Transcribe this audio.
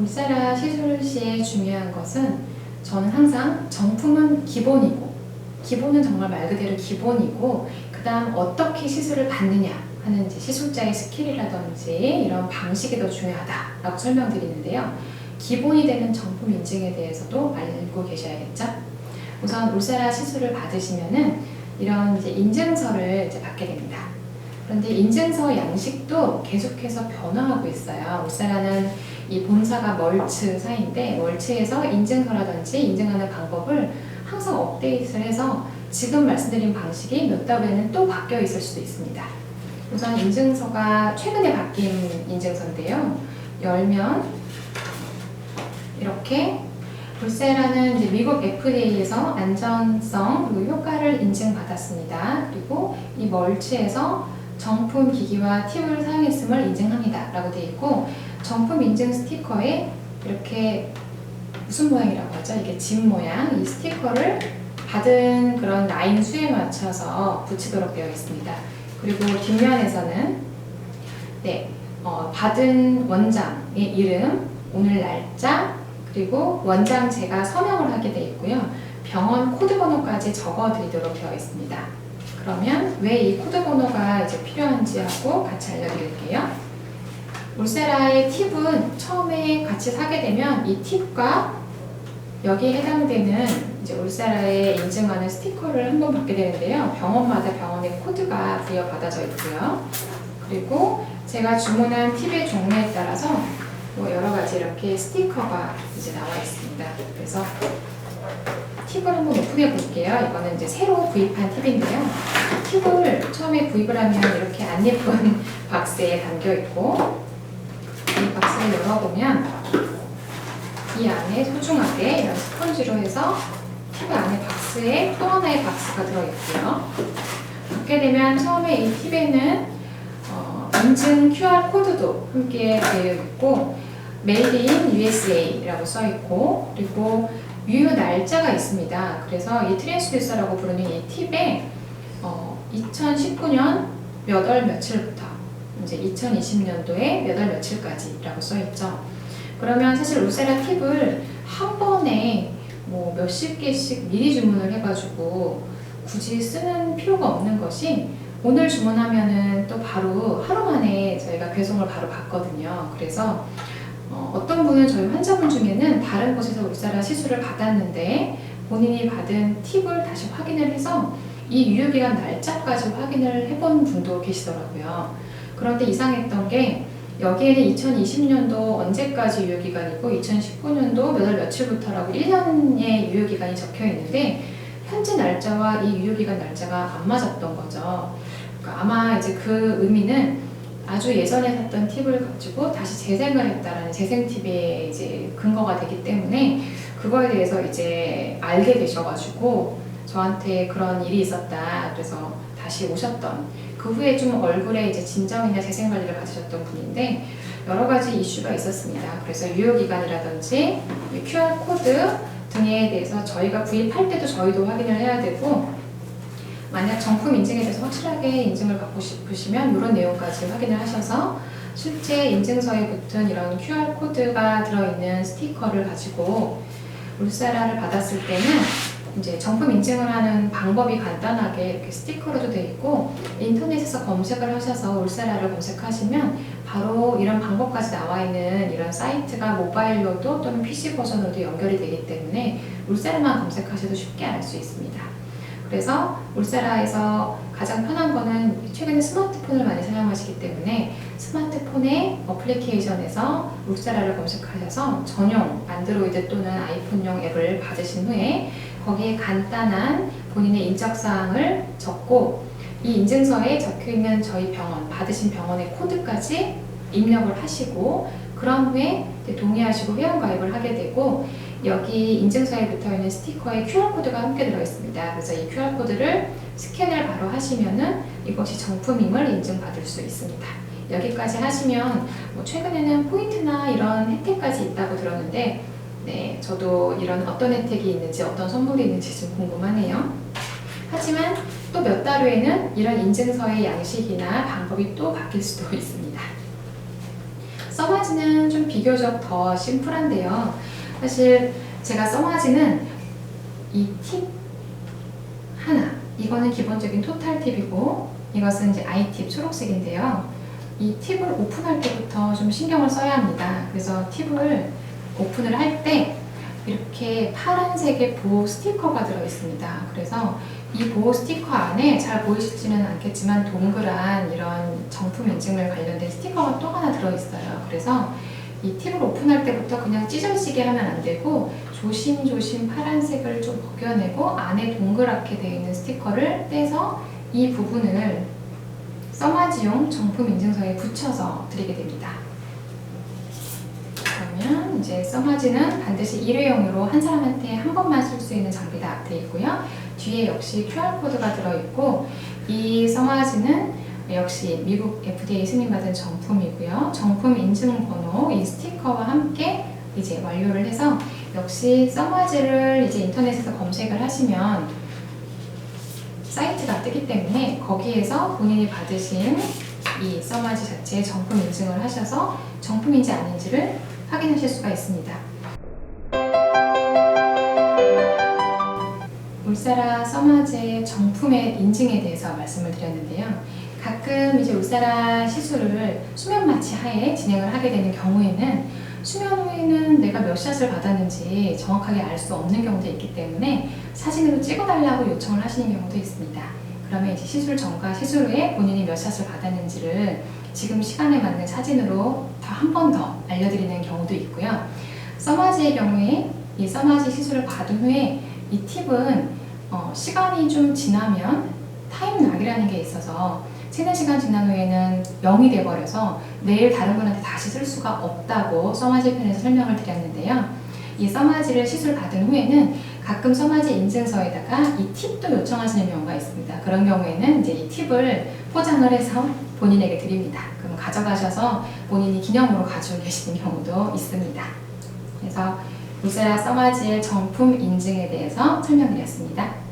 울세라 시술 시에 중요한 것은 저는 항상 정품은 기본이고, 기본은 정말 말 그대로 기본이고, 그 다음 어떻게 시술을 받느냐 하는 이제 시술자의 스킬이라든지 이런 방식이 더 중요하다라고 설명드리는데요. 기본이 되는 정품 인증에 대해서도 알고 계셔야겠죠? 우선 울세라 시술을 받으시면은 이런 이제 인증서를 이제 받게 됩니다. 그런데 인증서 양식도 계속해서 변화하고 있어요. 울세라는 이 본사가 멀츠 사이인데, 멀츠에서 인증서라든지 인증하는 방법을 항상 업데이트를 해서 지금 말씀드린 방식이 몇 달 후에는 또 바뀌어 있을 수도 있습니다. 우선 인증서가 최근에 바뀐 인증서인데요. 열면 이렇게 울세라는 이제 미국 FDA에서 안전성 그리고 효과를 인증받았습니다. 그리고 이 멀츠에서 정품 기기와 팁을 사용했음을 인증합니다 라고 되어 있고, 정품 인증 스티커에 이렇게 무슨 모양이라고 하죠? 이게 집 모양, 이 스티커를 받은 그런 라인 수에 맞춰서 붙이도록 되어 있습니다. 그리고 뒷면에서는 받은 원장의 이름, 오늘 날짜, 그리고 원장제가 서명을 하게 되어 있고요. 병원 코드 번호까지 적어 드리도록 되어 있습니다. 그러면 왜 이 코드 번호가 이제 필요한지 하고 같이 알려드릴게요. 울세라의 팁은 처음에 같이 사게 되면 이 팁과 여기에 해당되는 이제 울세라에 인증하는 스티커를 한번 받게 되는데요. 병원마다 병원의 코드가 부여받아져 있고요. 그리고 제가 주문한 팁의 종류에 따라서 뭐 여러 가지 이렇게 스티커가 이제 나와 있습니다. 그래서 팁을 한번 오픈해 볼게요. 이거는 이제 새로 구입한 팁인데요. 팁을 처음에 구입을 하면 이렇게 안 예쁜 박스에 담겨 있고, 이 박스를 열어보면 이 안에 소중하게 이런 스펀지로 해서 팁 안에 박스에 또 하나의 박스가 들어있고요. 받게 되면 처음에 이 팁에는 인증 QR 코드도 함께 되어 있고, Made in USA라고 써 있고, 그리고 유효 날짜가 있습니다. 그래서 이 트랜스듀서라고 부르는 이 팁에 2019년 몇 월 며칠부터 이제 2020년도에 몇 월 며칠까지라고 써 있죠. 그러면 사실 울세라 팁을 한 번에 뭐 몇십 개씩 미리 주문을 해가지고 굳이 쓰는 필요가 없는 것이, 오늘 주문하면은 또 바로 하루 만에 저희가 배송을 바로 받거든요. 그래서 어떤 분은 저희 환자분 중에는 다른 곳에서 울세라 시술을 받았는데 본인이 받은 팁을 다시 확인을 해서 이 유효기간 날짜까지 확인을 해본 분도 계시더라고요. 그런데 이상했던 게, 여기에는 2020년도 언제까지 유효기간이고 2019년도 몇 월 며칠부터라고 1년의 유효기간이 적혀 있는데, 현재 날짜와 이 유효기간 날짜가 안 맞았던 거죠. 그러니까 아마 이제 그 의미는 아주 예전에 샀던 팁을 가지고 다시 재생을 했다라는 재생 팁의 이제 근거가 되기 때문에, 그거에 대해서 이제 알게 되셔가지고 저한테 그런 일이 있었다 그래서 다시 오셨던, 그 후에 좀 얼굴에 이제 진정이나 재생 관리를 받으셨던 분인데 여러 가지 이슈가 있었습니다. 그래서 유효기간이라든지 QR 코드 등에 대해서 저희가 구입할 때도 저희도 확인을 해야 되고, 만약 정품 인증에 대해서 확실하게 인증을 받고 싶으시면 이런 내용까지 확인을 하셔서 실제 인증서에 붙은 이런 QR 코드가 들어있는 스티커를 가지고 울세라를 받았을 때는 이제 정품 인증을 하는 방법이 간단하게 이렇게 스티커로도 되어 있고, 인터넷에서 검색을 하셔서 울세라를 검색하시면 바로 이런 방법까지 나와 있는 이런 사이트가 모바일로도 또는 PC 버전으로도 연결이 되기 때문에 울세라만 검색하셔도 쉽게 알 수 있습니다. 그래서 울세라에서 가장 편한 거는 최근에 스마트폰을 많이 사용하시기 때문에 스마트폰의 어플리케이션에서 울세라를 검색하셔서 전용 안드로이드 또는 아이폰용 앱을 받으신 후에 거기에 간단한 본인의 인적사항을 적고, 이 인증서에 적혀있는 저희 병원, 받으신 병원의 코드까지 입력을 하시고, 그런 후에 동의하시고 회원가입을 하게 되고, 여기 인증서에 붙어있는 스티커에 QR코드가 함께 들어있습니다. 그래서 이 QR코드를 스캔을 바로 하시면은 이것이 정품임을 인증받을 수 있습니다. 여기까지 하시면 뭐 최근에는 포인트나 이런 혜택까지 있다고 들었는데, 네, 저도 이런 어떤 혜택이 있는지 어떤 선물이 있는지 좀 궁금하네요. 하지만 또 몇 달 후에는 이런 인증서의 양식이나 방법이 또 바뀔 수도 있습니다. 써마지는 좀 비교적 더 심플한데요. 사실 제가 써마지는 이 팁 하나, 이거는 기본적인 토탈 팁이고 이것은 이제 아이팁 초록색인데요. 이 팁을 오픈할 때부터 좀 신경을 써야 합니다. 그래서 팁을 오픈을 할 때 이렇게 파란색의 보호 스티커가 들어있습니다. 그래서 이 보호 스티커 안에 잘 보이시지는 않겠지만 동그란 이런 정품 인증을 관련된 스티커가 또 하나 들어있어요. 그래서 이 팁을 오픈할 때부터 그냥 찢어지게 하면 안 되고 조심조심 파란색을 좀 벗겨내고 안에 동그랗게 되어 있는 스티커를 떼서 이 부분을 써마지용 정품 인증서에 붙여서 드리게 됩니다. 그러면 이제 써마지는 반드시 일회용으로 한 사람한테 한 번만 쓸 수 있는 장비다 되어 있고요. 뒤에 역시 QR코드가 들어있고 이 써마지는 역시 미국 FDA 승인받은 정품이고요. 정품 인증번호 이 스티커와 함께 이제 완료를 해서 역시 써마지를 이제 인터넷에서 검색을 하시면 사이트가 뜨기 때문에 거기에서 본인이 받으신 이 써마지 자체의 정품 인증을 하셔서 정품인지 아닌지를 확인하실 수가 있습니다. 울세라 써마지의 정품의 인증에 대해서 말씀을 드렸는데요. 가끔 이제 울세라 시술을 수면 마취 하에 진행을 하게 되는 경우에는 수면 후에는 내가 몇 샷을 받았는지 정확하게 알 수 없는 경우도 있기 때문에 사진으로 찍어달라고 요청을 하시는 경우도 있습니다. 그러면 이제 시술 전과 시술 후에 본인이 몇 샷을 받았는지를 지금 시간에 맞는 사진으로 한 번 더 알려드리는 경우도 있고요. 써마지의 경우에 이 써마지 시술을 받은 후에 이 팁은 시간이 좀 지나면 타임락이라는 게 있어서 세는 시간 지난 후에는 0이 돼버려서 내일 다른 분한테 다시 쓸 수가 없다고 써마지 편에서 설명을 드렸는데요. 이 써마지를 시술 받은 후에는 가끔 써마지 인증서에다가 이 팁도 요청하시는 경우가 있습니다. 그런 경우에는 이제 이 팁을 포장을 해서 본인에게 드립니다. 그럼 가져가셔서 본인이 기념으로 가지고 계시는 경우도 있습니다. 그래서 울세라 써마지의 정품 인증에 대해서 설명드렸습니다.